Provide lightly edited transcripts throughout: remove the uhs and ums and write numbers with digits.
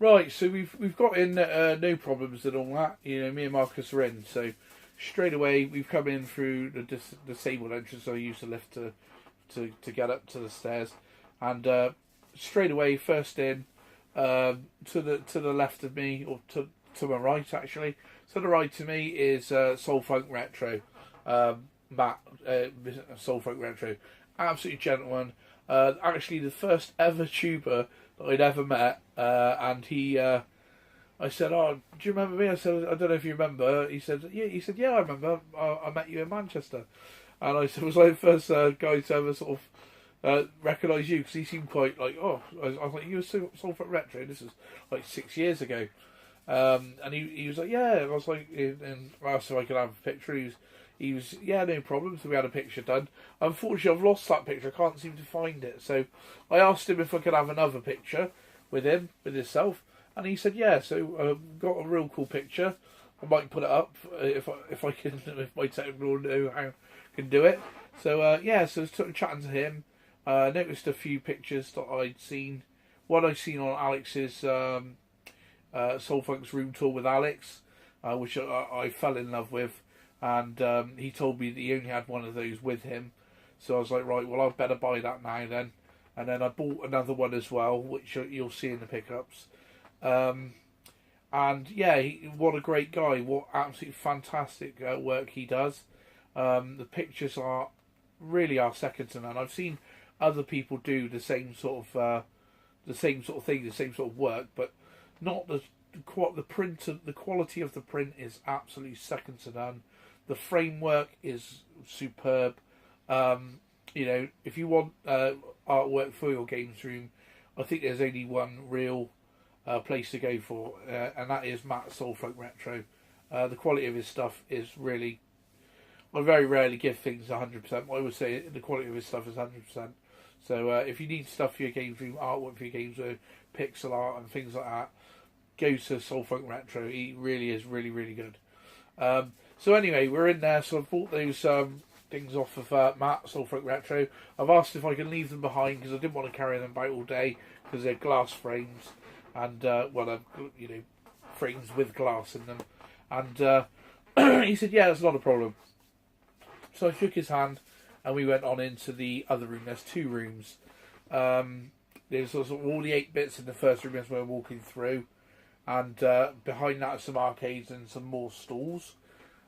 Right, so we've got in no problems and all that. You know, me and Marcus are in. So straight away we've come in through the disabled entrance. So I use the lift to get up to the stairs, and straight away first in to the left of me, or to my right actually. To the right of me is Soul Funk Retro, Matt, Soul Funk Retro, absolutely gentleman. Actually, the first ever tuber that I'd ever met, and he, I said, "Oh, do you remember me?" I said, "I don't know if you remember." He said, "Yeah." He said, "Yeah, I remember. I met you in Manchester." And I said, "Was I the first guy to ever sort of recognise you?" Because he seemed quite like, "Oh," I was like, "You were Soul Funk Retro." This is like 6 years ago. And he was like, "Yeah." I was like, and I asked if I could have a picture. He was, "Yeah, no problem." So we had a picture done. Unfortunately, I've lost that picture. I can't seem to find it. So I asked him if I could have another picture with him, with himself, and he said, "Yeah." So got a real cool picture. I might put it up if I can, if my technical know how I can do it. So yeah, so I was chatting to him. Noticed a few pictures that I'd seen. One I'd seen on Alex's Soul Funk's room tour with Alex, which I fell in love with. And he told me that he only had one of those with him. So I was like, right, well, I'd better buy that now then. And then I bought another one as well, which you'll see in the pickups. And yeah, what a great guy. What absolutely fantastic work he does. The pictures really are second to none. I've seen other people do the same sort of thing, the same sort of work, but not the print. The quality of the print is absolutely second to none. The framework is superb. You know, if you want artwork for your games room, I think there's only one real place to go for, and that is Matt Soul Funk Retro. The quality of his stuff is really... I very rarely give things 100%, but I would say the quality of his stuff is 100%. So if you need stuff for your games room, artwork for your games room, pixel art and things like that, go to Soul Funk Retro. He really is really, really good. So anyway, we're in there, so I've bought those things off of Matt, Soul Funk Retro. I've asked if I can leave them behind because I didn't want to carry them about all day because they're glass frames and, you know, frames with glass in them. And he said, "Yeah, that's not a problem." So I shook his hand and we went on into the other room. There's two rooms. There's also all the 8 bits in the first room as we're walking through. And behind that are some arcades and some more stalls.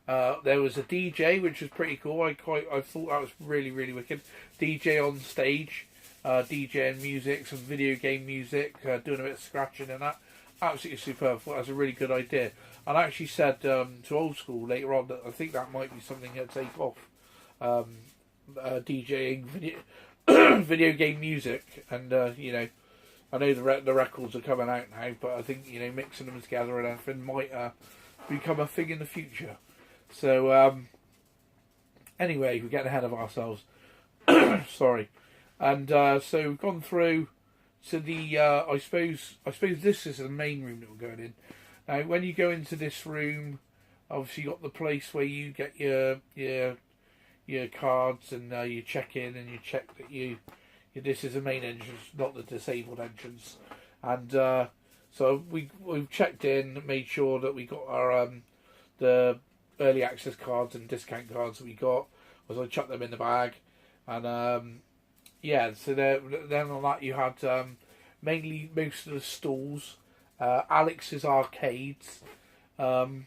There was a DJ, which was pretty cool. I thought that was really, really wicked. DJ on stage, DJing music, some video game music, doing a bit of scratching and that. Absolutely superb. I thought that was a really good idea. And I actually said to Old School later on that I think that might be something to take off. DJing video game music, and you know, I know the records are coming out now, but I think, you know, mixing them together and everything might become a thing in the future. So anyway, we're getting ahead of ourselves. Sorry. And so we've gone through to the I suppose this is the main room that we're going in. Now, when you go into this room, obviously you got the place where you get your cards and you check in and you check that this is the main entrance, not the disabled entrance. And so we've checked in, made sure that we got our the early access cards and discount cards that we got. Was I chucked them in the bag, and yeah. So then on that you had mainly most of the stalls, Alex's arcades, and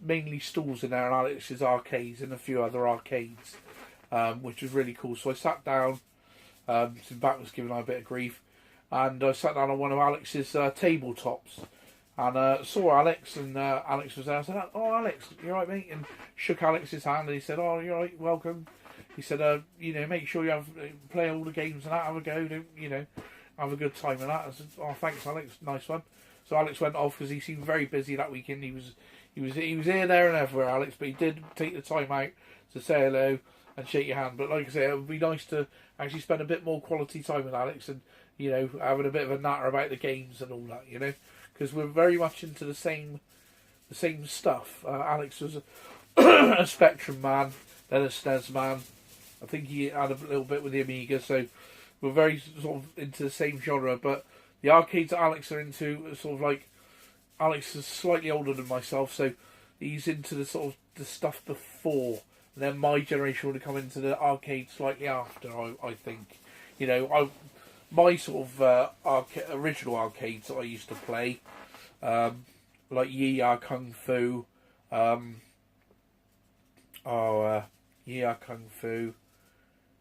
mainly stalls in there, and Alex's arcades and a few other arcades, which was really cool. So I sat down. So Bat was giving I a bit of grief, and I sat down on one of Alex's tabletops, and saw Alex, and Alex was there. I said, "Oh, Alex, you all right, mate?" And shook Alex's hand, and he said, "Oh, you're right, welcome." He said, "You know, make sure you play all the games and that, have a go, don't, you know, have a good time and that." I said, "Oh, thanks, Alex, nice one." So Alex went off because he seemed very busy that weekend. He was here, there, and everywhere, Alex. But he did take the time out to say hello and shake your hand. But like I say, it would be nice to actually spend a bit more quality time with Alex, and, you know, having a bit of a natter about the games and all that, you know, because we're very much into the same stuff. Alex was a Spectrum man, then a SNES man. I think he had a little bit with the Amiga, so we're very sort of into the same genre. But the arcades that Alex are into are sort of like, Alex is slightly older than myself, so he's into the sort of the stuff before. And then my generation would have come into the arcade slightly after, I think. You know, my sort of original arcades that I used to play, like Yi Ya Kung Fu, Yi Ya Kung Fu,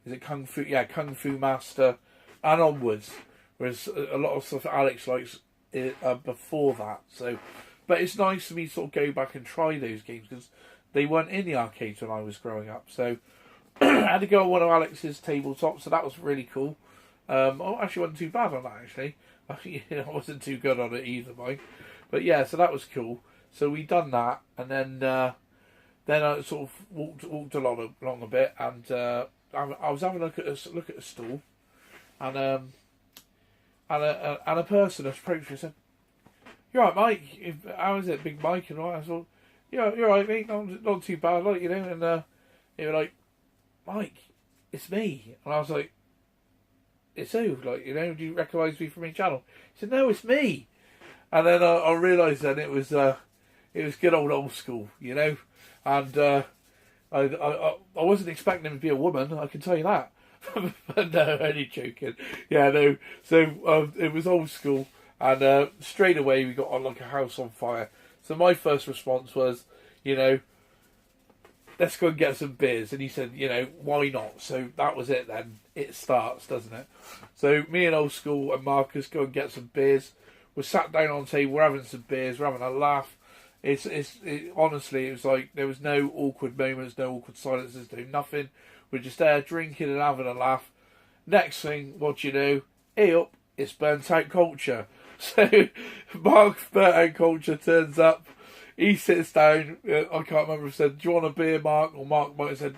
is it Kung Fu? Yeah, Kung Fu Master, and onwards. Whereas a lot of stuff Alex likes before that. So, but it's nice for me to sort of go back and try those games because they weren't in the arcades when I was growing up. So I had to go on one of Alex's tabletops, so that was really cool. I actually wasn't too bad on that, actually. I wasn't too good on it either, Mike. But yeah, so that was cool. So we done that, and then I sort of walked along a bit, and I was having a look at a stall, and a person approached me and said, "You're right, Mike. How is it, Big Mike?" And I thought, "Yeah, you're right, mate. Not too bad, like, you know." And they were like, "Mike, it's me." And I was like, "It's who? Like, you know, do you recognise me from your channel?" He said, "No, it's me." And then I realised then it was good old school, you know. And I wasn't expecting him to be a woman, I can tell you that. But no, only joking. Yeah, no. So it was old school, and straight away we got on like a house on fire. So my first response was, you know, let's go and get some beers. And he said, you know, why not? So that was it then. It starts, doesn't it? So me and old school and Marcus go and get some beers. We're sat down on the table, we're having some beers, we're having a laugh. Honestly, it was like there was no awkward moments, no awkward silences, no nothing. We're just there drinking and having a laugh. Next thing, what do you know? Hey up, it's burnt out culture. So Mark burnt out culture turns up. He sits down. I can't remember if he said, "Do you want a beer, Mark?" Or Mark might have said,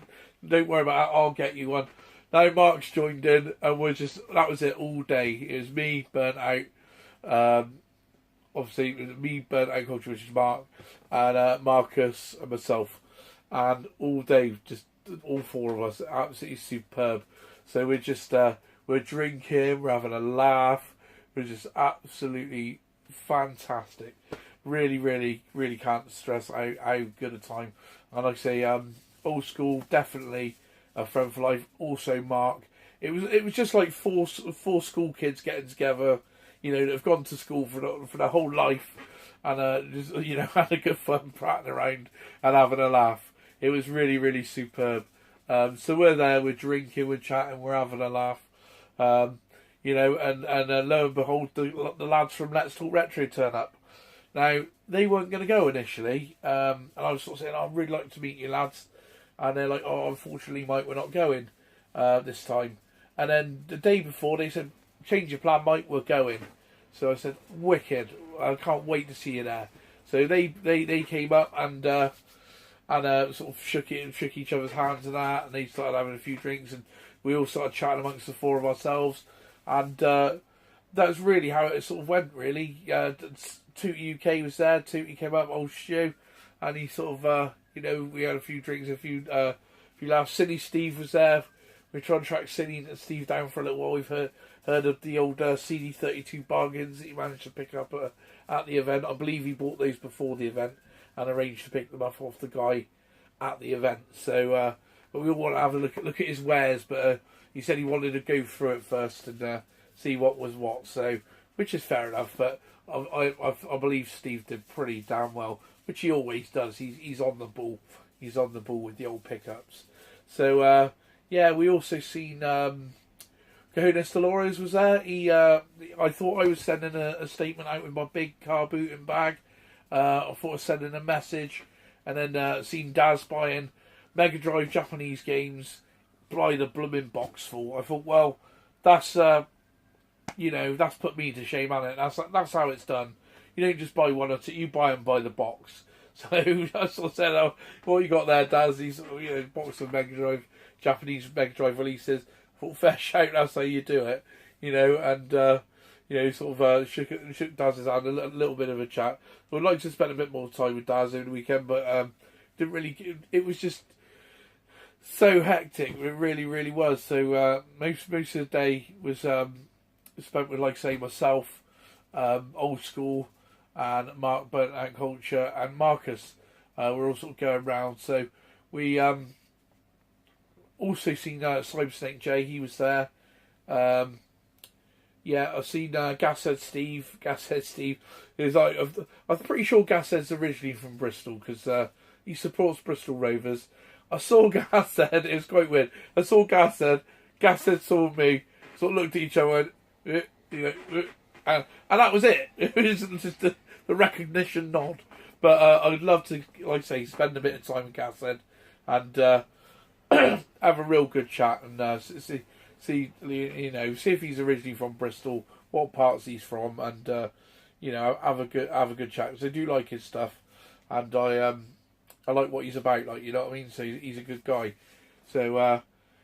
"Don't worry about that, I'll get you one." Now Mark's joined in, and that was it all day. It was me burnt out. Obviously, it was me, burnt out culture, which is Mark, and Marcus and myself, and all day, just all four of us, absolutely superb. So we're drinking, we're having a laugh, we're just absolutely fantastic. Really, really, really can't stress how good a time. And like I say, old school, definitely a friend for life. Also, Mark. It was just like four school kids getting together, you know, that have gone to school for their whole life, and just, you know, had a good fun prattling around and having a laugh. It was really, really superb. So we're there, we're drinking, we're chatting, we're having a laugh, you know, and lo and behold, the lads from Let's Talk Retro turn up. Now they weren't going to go initially, and I was sort of saying, "I'd really like to meet you lads," and they're like, "Oh, unfortunately, Mike, we're not going this time." And then the day before, they said, "Change your plan, Mike, we're going." So I said, "Wicked! I can't wait to see you there." So they came up and sort of shook each other's hands and that, and they started having a few drinks, and we all started chatting amongst the four of ourselves, and that was really how it sort of went. Really, Tootie UK was there. Tootie came up, old Stu, and he sort of you know, we had a few drinks, a few laughs. Cindy Steve was there. We tried to track Cindy and Steve down for a little while. We've heard of the old CD32 bargains that he managed to pick up at the event. I believe he bought those before the event and arranged to pick them up off the guy at the event. So, but we all want to have a look at his wares. But he said he wanted to go through it first and see what was what. So, which is fair enough. But I believe Steve did pretty damn well, which he always does. He's on the ball. He's on the ball with the old pickups. So yeah, we also seen Cojones Dolores was there. I thought I was sending a statement out with my big car boot and bag. I thought I was sending a message, and then seen Daz buying Mega Drive Japanese games, buy the blooming box full. I thought, well, that's you know, that's put me to shame, hasn't it? That's how it's done. You don't just buy one or two; you buy them by the box. So I sort of said, "Oh, what you got there, Daz? These, you know, box of Mega Drive, Japanese Mega Drive releases." I thought, fair shout, that's how you do it, you know, and you know, sort of shook Daz's hand, a little bit of a chat. I'd like to spend a bit more time with Daz over the weekend, but didn't really. It was just so hectic. It really, really was. So most of the day was spent with, like, say, myself, Old School, and Mark Burnt Out Culture, and Marcus. We're all sort of going round. So we also seen Cyber Snake J. He was there. Yeah, I've seen Gashead Steve. Gashead Steve is like, I'm pretty sure Gashead's originally from Bristol because he supports Bristol Rovers. I saw Gashead. It was quite weird. I saw Gashead. Gashead saw me. Sort of looked at each other and and that was it. It was just the recognition nod. But I would love to, like I say, spend a bit of time with Gashead and have a real good chat and see see if he's originally from Bristol, what parts he's from, and have a good chat because I do like his stuff, and I like what he's about, like, you know what I mean. So he's a good guy. So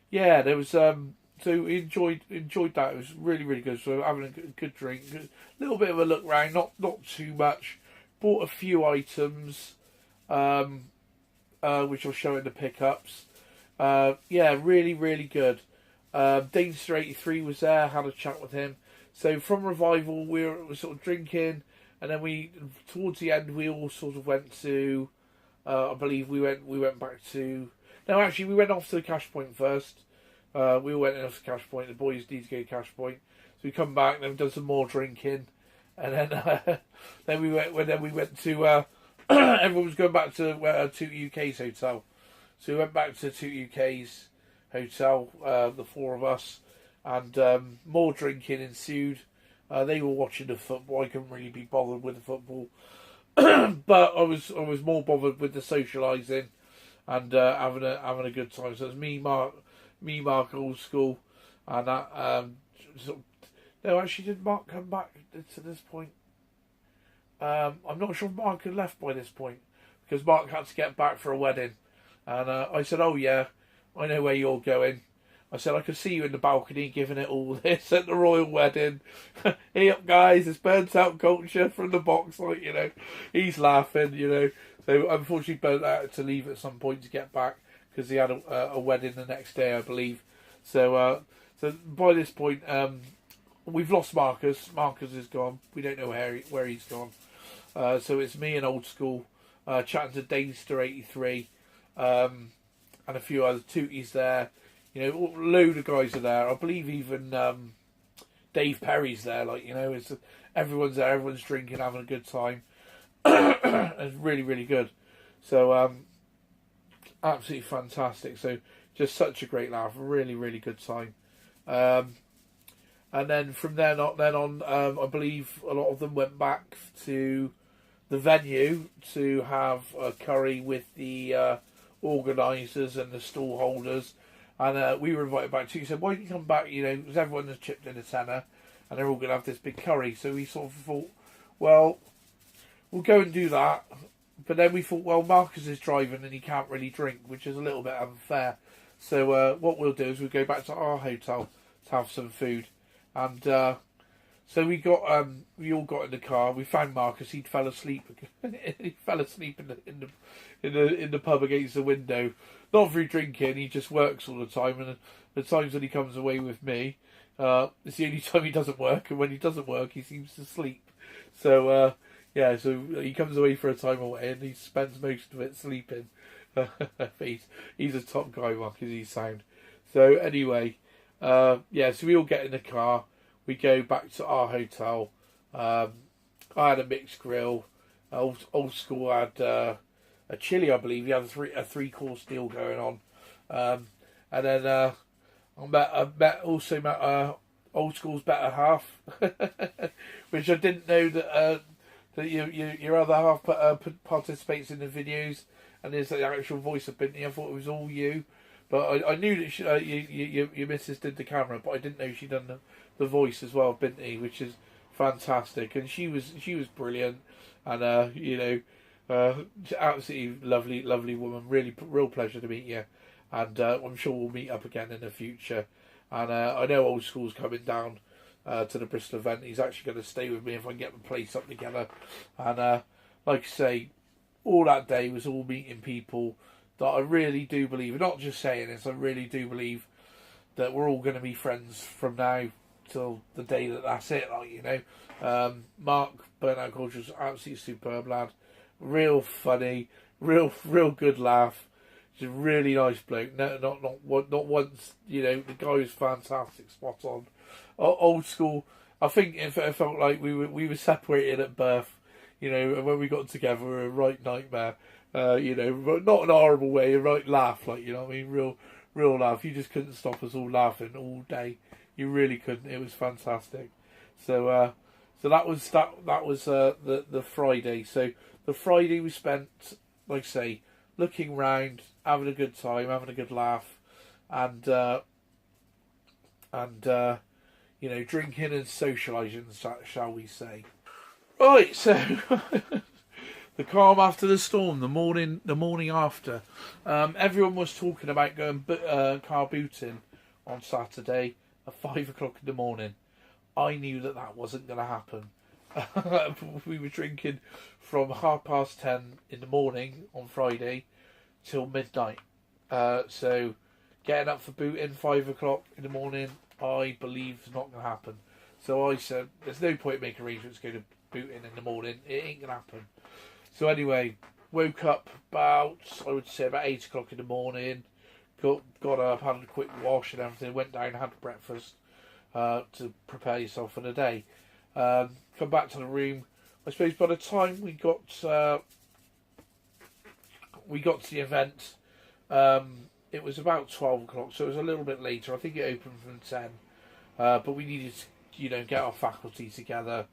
yeah, there was so enjoyed that. It was really, really good. So having a good drink, a little bit of a look round, not too much. Bought a few items, which I'll show in the pickups. Yeah, really, really good. Dainster 83 was there, had a chat with him. So from Revival, we were sort of drinking, and then towards the end, we all sort of went to, I believe we went back to, no, actually, we went off to the Cash Point first. We all went off to Cash Point. The boys need to go to Cash Point, so we come back, then we've done some more drinking, and then then we went to everyone was going back to Toot UK's hotel, so we went back to Toot UK's hotel, the four of us, and more drinking ensued. They were watching the football. I couldn't really be bothered with the football, but I was more bothered with the socialising and having a good time. So it was me, Mark, Old School, and that. No, actually, did Mark come back to this point? I'm not sure if Mark had left by this point because Mark had to get back for a wedding, and I said, "Oh yeah, I know where you're going." I said, "I could see you in the balcony giving it all this at the royal wedding." Hey up, guys! It's Burnt Out Culture from the box, like, you know. He's laughing, you know. So unfortunately, Burnt Out had to leave at some point to get back because he had a wedding the next day, I believe. So so by this point, we've lost Marcus. Marcus is gone. We don't know where he's gone. So it's me and Old School chatting to Dainster 83. And a few other tooties there, you know, a load of guys are there. I believe even Dave Perry's there. Like, you know, everyone's there, everyone's drinking, having a good time. It's really, really good. So absolutely fantastic. So just such a great laugh, really, really good time. And then from then on, I believe a lot of them went back to the venue to have a curry with the organisers and the stall holders, and we were invited back too. He said, "Why don't you come back?" You know, because everyone has chipped in a tenner, and they're all going to have this big curry. So we sort of thought, well, we'll go and do that. But then we thought, well, Marcus is driving and he can't really drink, which is a little bit unfair. So what we'll do is we'll go back to our hotel to have some food, and so we all got in the car. We found Marcus. He'd fell asleep. He fell asleep in the pub against the window. Not through drinking. He just works all the time. And the times when he comes away with me, it's the only time he doesn't work. And when he doesn't work, he seems to sleep. So yeah, so he comes away for a time away, and he spends most of it sleeping. He's a top guy, Marcus. He's sound. So anyway, yeah. So we all get in the car. We go back to our hotel. I had a mixed grill. Old School had a chili, I believe. He had a three-course deal going on. And then I met Old School's better half, which I didn't know that your other half participates in the videos and is the actual voice of Binty. I thought it was all you. But I knew that your missus did the camera, but I didn't know she'd done the voice as well, Binty, which is fantastic. And she was brilliant, and you know, absolutely lovely woman. Really, real pleasure to meet you, and I'm sure we'll meet up again in the future. And I know Old School's coming down to the Bristol event. He's actually going to stay with me if I can get the place up together. And like I say, all that day was all meeting people that I really do believe, not just saying this, I really do believe that we're all going to be friends from now till the day that's it. Like, you know, Mark Burnout Culture was absolutely superb lad, real funny, real good laugh. He's a really nice bloke. No, not once. You know, the guy was fantastic, spot on, old school. I think it felt like we were separated at birth. You know, and when we got together, we were a right nightmare. You know, but not in a horrible way, a right laugh. Like, you know what I mean, real laugh. You just couldn't stop us all laughing all day. You really couldn't. It was fantastic. So that was the Friday. So the Friday we spent, like I say, looking round, having a good time, having a good laugh, and you know, drinking and socialising, shall we say? Right. So the calm after the storm, the morning after. Everyone was talking about going car booting on Saturday at 5 o'clock in the morning. I knew that wasn't going to happen. We were drinking from 10:30 in the morning on Friday till midnight. So getting up for booting 5 o'clock in the morning, I believe is not going to happen. So I said, there's no point making arrangements to go to booting in the morning. It ain't going to happen. So anyway, woke up about 8 o'clock in the morning, got up, had a quick wash and everything, went down, had breakfast to prepare yourself for the day. Come back to the room. I suppose by the time we got to the event, it was about 12 o'clock, so it was a little bit later. I think it opened from 10, but we needed to, you know, get our faculty together.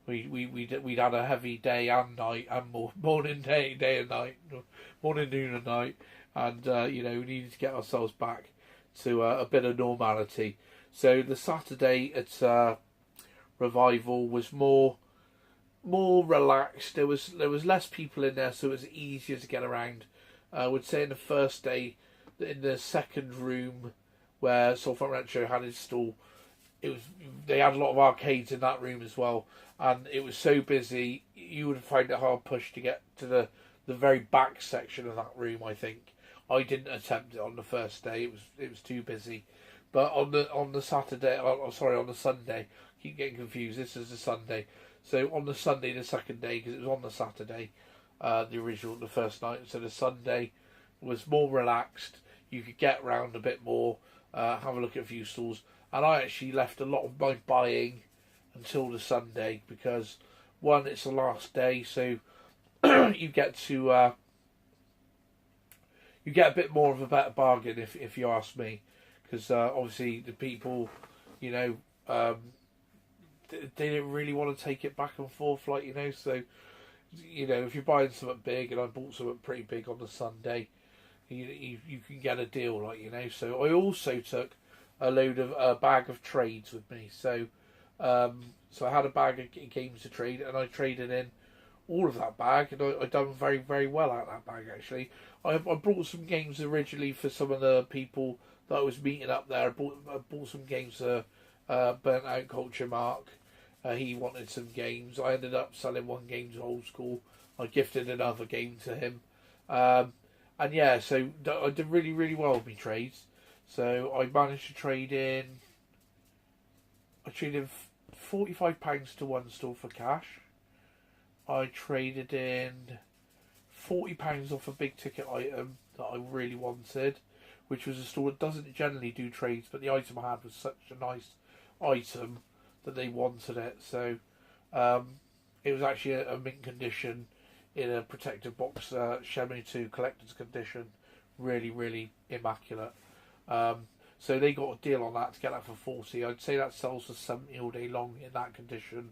We'd had a heavy day and night, and morning, day and night, morning, noon and night, and you know, we needed to get ourselves back to a bit of normality. So the Saturday at Revival was more relaxed. There was less people in there, so it was easier to get around. I would say in the first day, in the second room where Salford Retro had his stall, they had a lot of arcades in that room as well, and it was so busy you would find it hard pushed to get to the very back section of that room. I think I didn't attempt it on the first day; it was too busy. But on the Saturday, on the Sunday, I keep getting confused. This is the Sunday, so on the Sunday, the second day, because it was on the Saturday, the first night. So the Sunday was more relaxed. You could get round a bit more, have a look at a few stalls. And I actually left a lot of my buying until the Sunday because, one, it's the last day, so you get to you get a bit more of a better bargain if you ask me, because obviously the people, you know, they didn't really want to take it back and forth, like, you know. So, you know, if you're buying something big, and I bought something pretty big on the Sunday, you can get a deal, like, you know. So I also took a bag of trades with me. So I had a bag of games to trade, and I traded in all of that bag, and I done very, very well out of that bag, actually. I brought some games originally for some of the people that I was meeting up there. I bought some games to Burnt Out Culture Mark. He wanted some games. I ended up selling one game to Old School. I gifted another game to him. And yeah, so I did really, really well with my trades. So I managed to trade in. I traded £45 to one store for cash. I traded in £40 off a big ticket item that I really wanted, which was a store that doesn't generally do trades, but the item I had was such a nice item that they wanted it. So it was actually a mint condition in a protective box, Shenmue 2 collector's condition, really, really immaculate. So they got a deal on that to get that for 40. I'd say that sells for 70 all day long in that condition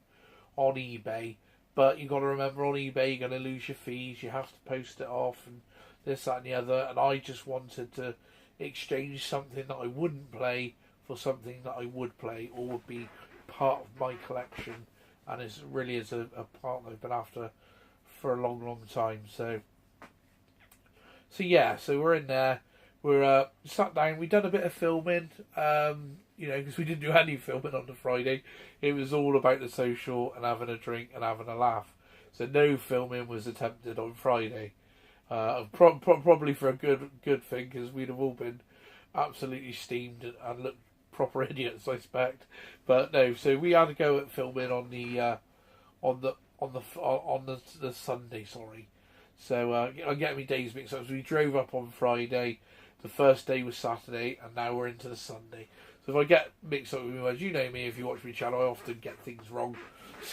on eBay. But you got to remember, on eBay you're going to lose your fees. You have to post it off and this, that, and the other. And I just wanted to exchange something that I wouldn't play for something that I would play or would be part of my collection. And it really is a part that I've been after for a long, long time. So yeah, so we're in there. We're sat down. We've done a bit of filming, you know, because we didn't do any filming on the Friday. It was all about the social and having a drink and having a laugh. So no filming was attempted on Friday. Probably for a good thing, because we'd have all been absolutely steamed and looked proper idiots, I expect. But no, so we had to go at filming on the Sunday. Sorry, so I'm getting my days mixed up. So we drove up on Friday. The first day was Saturday, and now we're into the Sunday. So if I get mixed up with my words, you know me. If you watch my channel, I often get things wrong.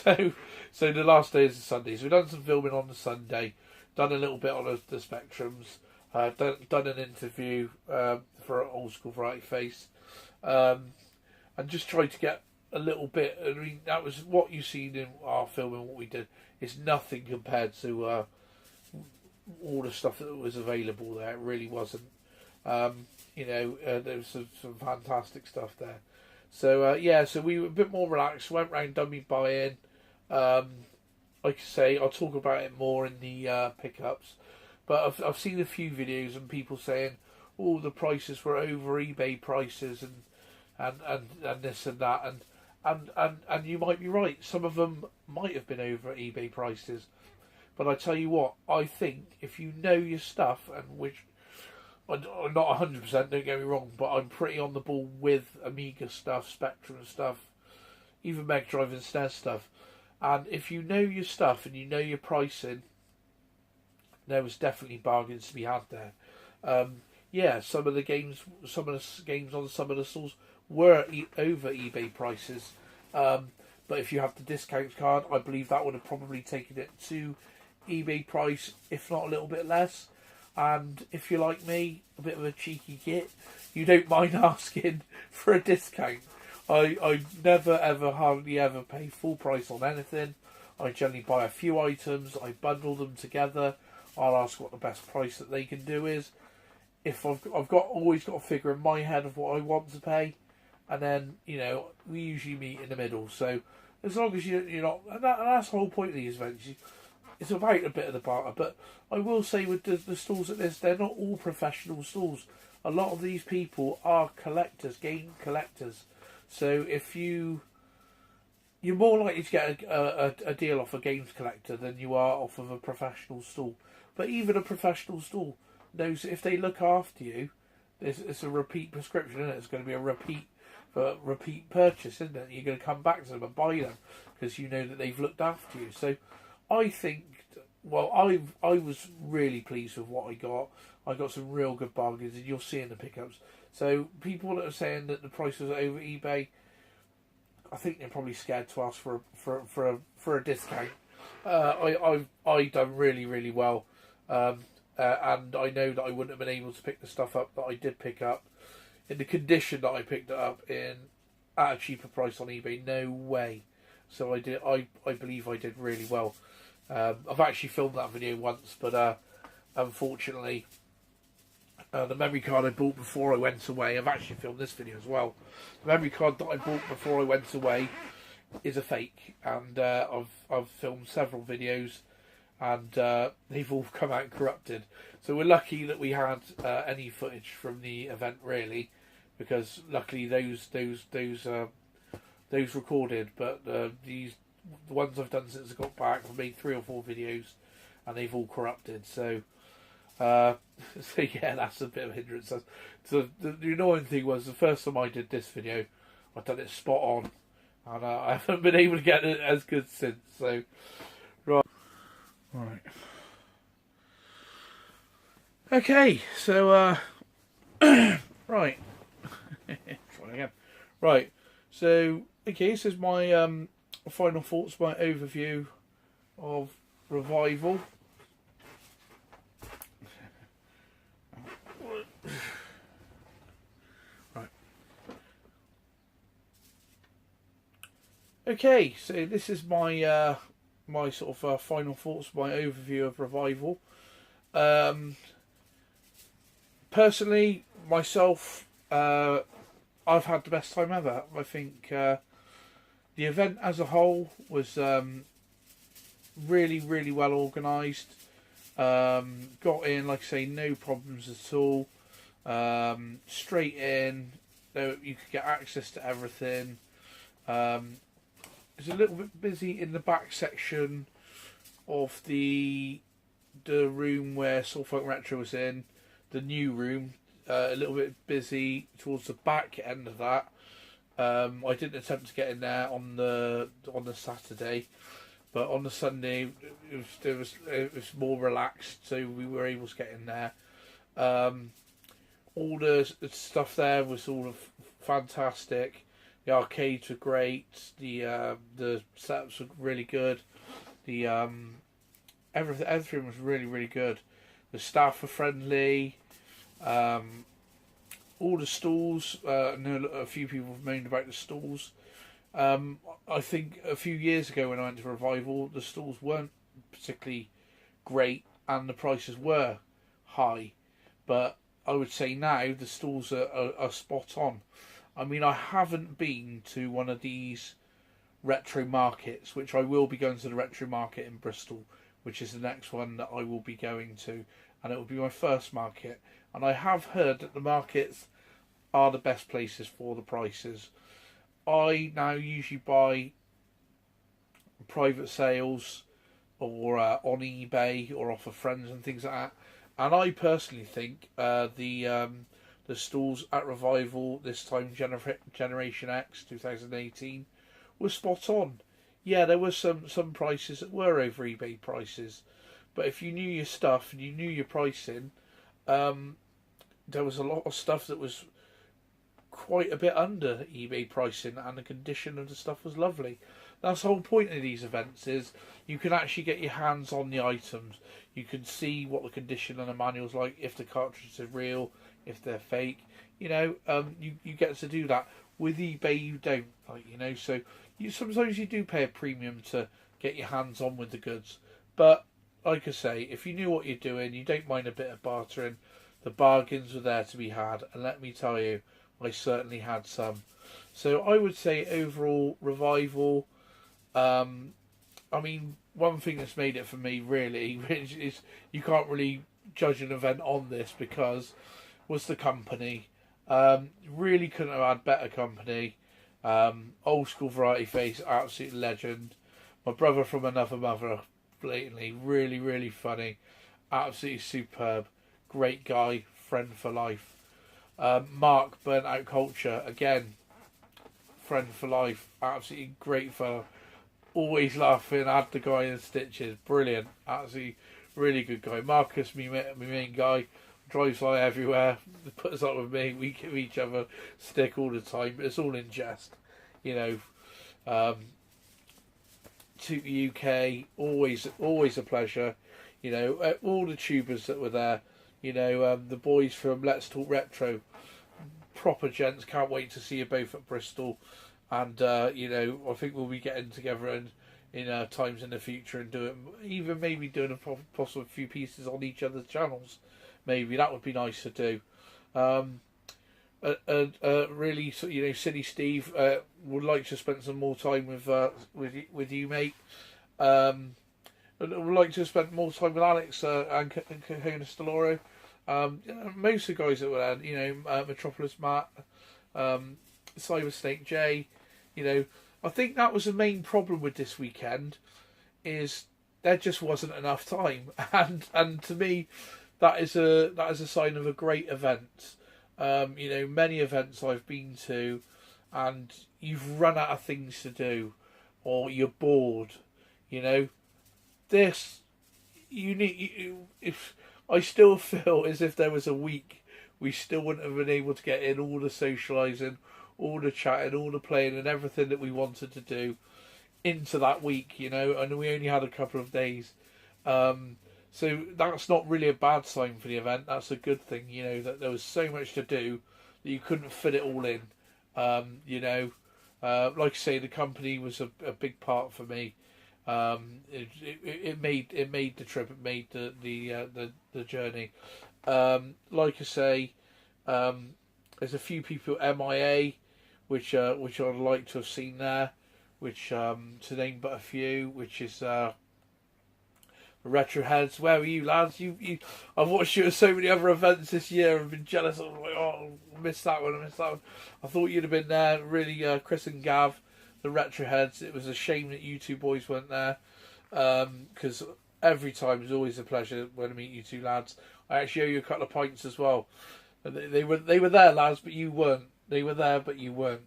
So the last day is the Sunday. So we've done some filming on the Sunday. Done a little bit on the Spectrums. Done an interview for Old School Variety Face, and just tried to get a little bit. I mean, that was what you've seen in our film and what we did. It's nothing compared to all the stuff that was available there. It really wasn't. There was some fantastic stuff there. So so we were a bit more relaxed. Went round, done me buy-in. Like I say, I'll talk about it more in the pickups. But I've seen a few videos and people saying, "Oh, the prices were over eBay prices and this and that," and you might be right. Some of them might have been over eBay prices, but I tell you what, I think if you know your stuff, and which I'm not 100%, don't get me wrong, but I'm pretty on the ball with Amiga stuff, Spectrum stuff, even Mega Drive and SNES stuff, and if you know your stuff and you know your pricing, there was definitely bargains to be had there. Some of the games on some of the stalls were over eBay prices. But if you have the discount card, I believe that would have probably taken it to eBay price, if not a little bit less. And if you're like me, a bit of a cheeky git, you don't mind asking for a discount. I never, ever, hardly ever pay full price on anything. I generally buy a few items, I bundle them together. I'll ask what the best price that they can do is. If I've always got a figure in my head of what I want to pay, and then we usually meet in the middle. So as long as you're not, and that's the whole point of these events. It's about a bit of the barter. But I will say with the stalls at this, they're not all professional stalls. A lot of these people are collectors, game collectors. So if you're more likely to get a deal off a games collector than you are off of a professional stall. But even a professional stall knows if they look after you, it's a repeat prescription, isn't it? It's going to be a repeat purchase, isn't it? You're going to come back to them and buy them because you know that they've looked after you. So I think, I was really pleased with what I got. I got some real good bargains, and you'll see in the pickups. So people that are saying that the price was over eBay, I think they're probably scared to ask for a discount. I done really, really well. And I know that I wouldn't have been able to pick the stuff up that I did pick up in the condition that I picked it up in at a cheaper price on eBay. No way. So I did. I believe I did really well. I've actually filmed that video once, but unfortunately, the memory card I bought before I went away. I've actually filmed this video as well. The memory card that I bought before I went away is a fake, and I've filmed several videos. And they've all come out corrupted. So we're lucky that we had any footage from the event, really, because luckily those recorded. But the ones I've done since I got back, I've made 3 or 4 videos, and they've all corrupted. So yeah, that's a bit of a hindrance. So the annoying thing was the first time I did this video, I've done it spot on, and I haven't been able to get it as good since. So right. Okay, so right. Try again. Right. So this is my final thoughts, my overview of Revival. Right. Okay, so this is my my sort of final thoughts, my overview of Revival. Personally, myself, I've had the best time ever. I think the event as a whole was really, really well organised. Got in, like I say, no problems at all. Straight in, you could get access to everything. It's a little bit busy in the back section of the room where Soulfunk Retro was in, the new room. A little bit busy towards the back end of that. I didn't attempt to get in there on the Saturday, but on the Sunday it was more relaxed, so we were able to get in there. All the stuff there was all fantastic. The arcades were great. The setups were really good. The everything was really good. The staff were friendly. All the stalls. I know a few people have moaned about the stalls. I think a few years ago when I went to Revival, the stalls weren't particularly great and the prices were high. But I would say now the stalls are spot on. I mean, I haven't been to one of these retro markets, which I will be going to the retro market in Bristol, which is the next one that I will be going to, and it will be my first market. And I have heard that the markets are the best places for the prices. I now usually buy private sales or on eBay or off of friends and things like that. And I personally think the stalls at Revival this time, Generation X 2018, were spot on. Yeah, there were some prices that were over eBay prices, but if you knew your stuff and you knew your pricing, there was a lot of stuff that was quite a bit under eBay pricing, and the condition of the stuff was lovely. That's the whole point of these events, is you can actually get your hands on the items. You can see what the condition and the manual's like, if the cartridges are real, if they're fake. You know, you get to do that. With eBay you don't, so sometimes you do pay a premium to get your hands on with the goods. But like I say, if you knew what you're doing, you don't mind a bit of bartering. The bargains were there to be had, and let me tell you, I certainly had some. So I would say overall, Revival. I mean, one thing that's made it for me really is you can't really judge an event on this because was the company. Really couldn't have had better company. Old school Variety Face, absolute legend. My brother from another mother, blatantly, really funny, absolutely superb, great guy, friend for life. Mark, Burnt Out Culture, again, friend for life, absolutely great fellow, always laughing, had the guy in stitches, brilliant, absolutely really good guy. Marcus, my main guy, drives by everywhere, puts up with me, we give each other stick all the time, but it's all in jest, to the UK, always a pleasure, all the tubers that were there, the boys from Let's Talk Retro, proper gents, can't wait to see you both at Bristol, and I think we'll be getting together in times in the future and maybe doing a possible few pieces on each other's channels. Maybe that would be nice to do. Really, Silly Steve would like to spend some more time with you, mate. Would like to spend more time with Alex and Kahuna Steloro. Most of the guys that were there, Metropolis Matt, Cyber Snake J. I think that was the main problem with this weekend, is there just wasn't enough time, and to me, that is a sign of a great event. Many events I've been to, and you've run out of things to do, or you're bored. This, if I still feel as if there was a week, we still wouldn't have been able to get in all the socialising, all the chatting, all the playing, and everything that we wanted to do into that week. And we only had a couple of days. So that's not really a bad sign for the event. That's a good thing, that there was so much to do that you couldn't fit it all in. Like I say, the company was a big part for me. It made the trip. It made the journey. Like I say, there's a few people MIA, which I'd like to have seen there. Which to name but a few, which is Retro Heads. Where were you, lads? I've watched you at so many other events this year and been jealous. I was like, I missed that one. I thought you'd have been there. Really, Chris and Gav, the Retro Heads. It was a shame that you two boys weren't there, because every time is always a pleasure when I meet you two lads. I actually owe you a couple of pints as well. They were there, lads, but you weren't. They were there, but you weren't.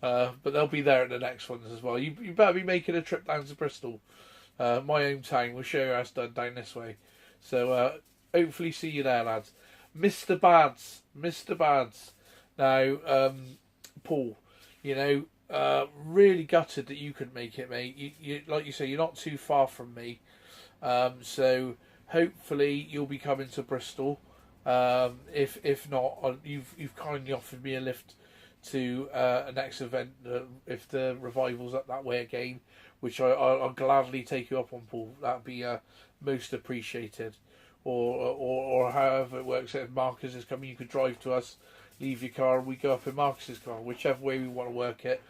But they'll be there at the next ones as well. You better be making a trip down to Bristol, my hometown. We'll show you how it's done down this way. So hopefully see you there, lads. Mr. Bads. Now, Paul, you know, really gutted that you couldn't make it, mate. You like you say, you're not too far from me. So hopefully you'll be coming to Bristol. If not, you've kindly offered me a lift to a next event if the revival's up that way again, which I'll gladly take you up on, Paul. That'd be most appreciated. Or however it works. If Marcus is coming, you could drive to us, leave your car, and we go up in Marcus's car, whichever way we want to work it.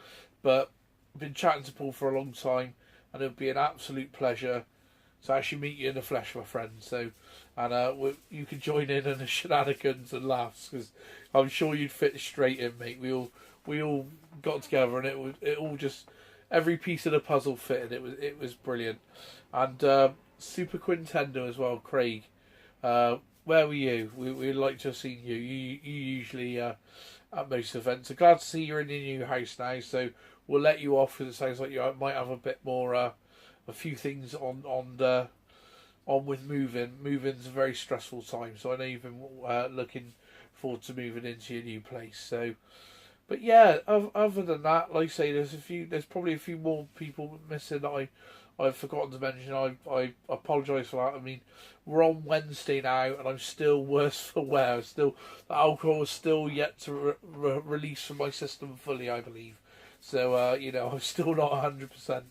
But I've been chatting to Paul for a long time, and it'll be an absolute pleasure to actually meet you in the flesh, my friend. So, and you can join in on the shenanigans and laughs, because I'm sure you'd fit straight in, mate. We all got together, and it all just, every piece of the puzzle fitted. It was brilliant. And Super Quintendo as well, Craig. Where were you? We'd like to have seen you. You usually at most events. So glad to see you're in your new house now. So we'll let you off, because it sounds like you might have a bit more, a few things on with moving. Moving's a very stressful time. So I know you've been looking forward to moving into your new place. So, but yeah, other than that, like I say, there's probably a few more people missing that I've forgotten to mention. I apologise for that. I mean, we're on Wednesday now, and I'm still worse for wear. The alcohol is still yet to release from my system fully, I believe. So you know, I'm still not 100%.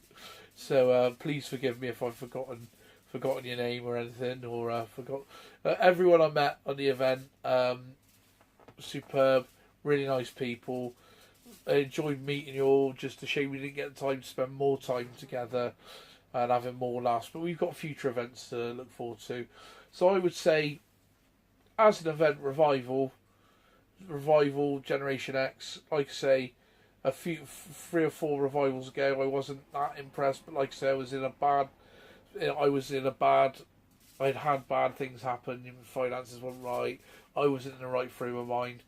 So please forgive me if I've forgotten your name or anything, or forgot everyone I met on the event. Superb, really nice people. I enjoyed meeting you all. Just a shame we didn't get the time to spend more time together and having more laughs. But we've got future events to look forward to. So I would say, as an event, Revival, Generation X. Like I say, three or four revivals ago, I wasn't that impressed. But like I say, I was in a bad. I'd had bad things happen. Finances weren't right. I wasn't in the right frame of mind.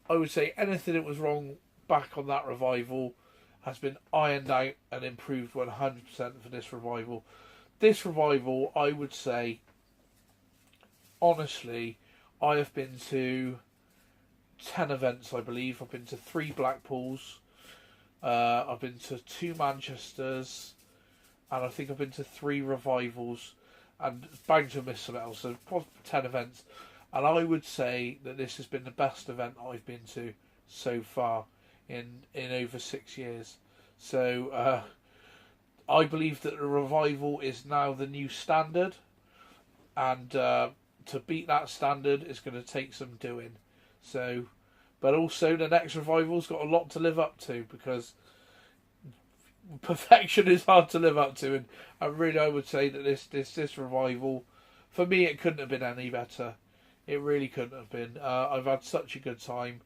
I would say anything that was wrong back on that revival has been ironed out and improved 100% for this revival. This revival, I would say, honestly, I have been to 10 events, I believe. I've been to 3 Blackpools. I've been to 2 Manchesters. And I think I've been to 3 revivals. And bound to miss something else. So 10 events. And I would say that this has been the best event I've been to so far in over 6 years. So I believe that the revival is now the new standard, and to beat that standard is going to take some doing. So, but also the next revival's got a lot to live up to, because perfection is hard to live up to, and really I would say that this revival, for me, it couldn't have been any better. It really couldn't have been. I've had such a good time.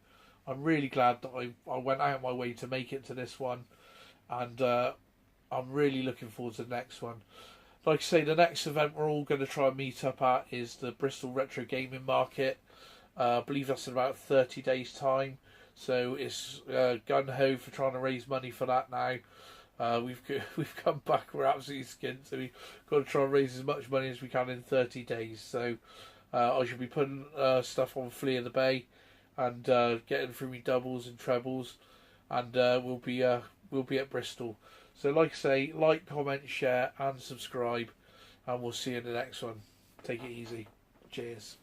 I'm really glad that I went out of my way to make it to this one, and I'm really looking forward to the next one. Like I say, the next event we're all going to try and meet up at is the Bristol Retro Gaming Market. I believe that's in about 30 days' time. So it's gun-ho for trying to raise money for that now. We've come back, we're absolutely skint, so we've got to try and raise as much money as we can in 30 days. So I should be putting stuff on Flea of the Bay and getting through me doubles and trebles, and we'll be at Bristol. So like I say, like, comment, share and subscribe, and we'll see you in the next one. Take it easy. Cheers.